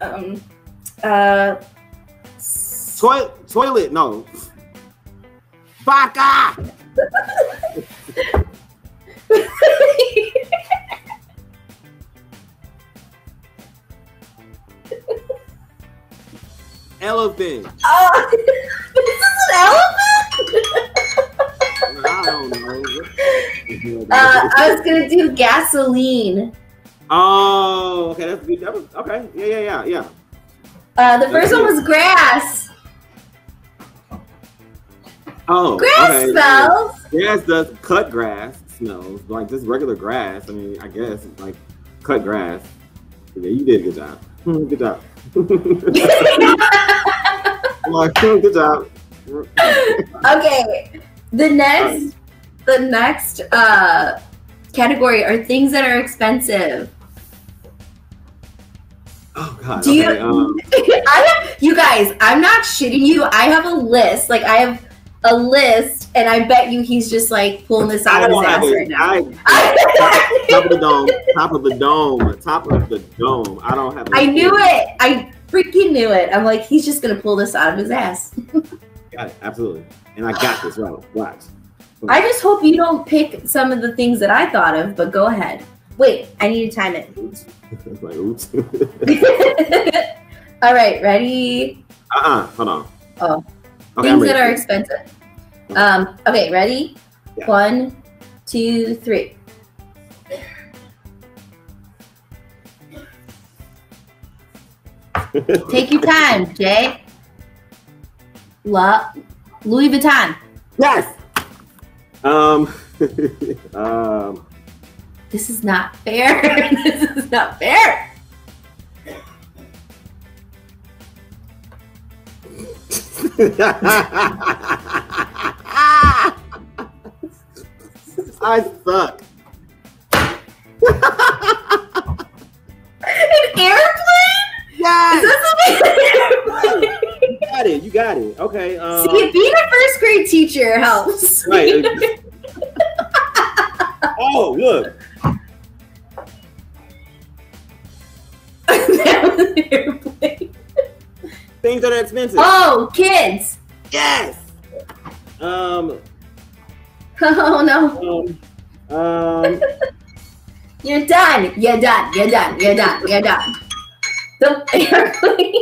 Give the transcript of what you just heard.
Um. Toilet. No. Baka. Elephant. Oh, this is an elephant? I don't know. I was gonna do gasoline. Oh, okay, that's good. That was okay. Yeah. The first one was grass. Oh, Grass okay. smells. Grass does. Cut grass smells like just regular grass. I mean, I guess like cut grass. Yeah, you did a good job. Good job. Like, good job. Okay, the next category are things that are expensive. Oh God. Do okay, you guys, I'm not shitting you. I have a list. Like I have a list, and I bet you he's just like pulling this out of his ass right now. Top of the dome. Top of the dome. Top of the dome. I don't have. I knew it. I freaking knew it. I'm like, he's just gonna pull this out of his ass. Got it. Absolutely. And I got this. Right. Watch. I just hope you don't pick some of the things that I thought of, but go ahead. Wait, I need to time it. Like, oops. All right, ready? Hold on. Oh, okay, things that are expensive. Okay, ready? Yeah. 1, 2, 3. Take your time, Jay. Louis Vuitton. Yes. This is not fair. This is not fair. I suck. An airplane? Yes. Is that something? You got it. Okay. See, being a first grade teacher helps. Right. Oh, look. That was an airplane. Things that are expensive. Oh, kids. Yes. Oh no. You're done. You're done. You're done. You're done. You're done. The airplane.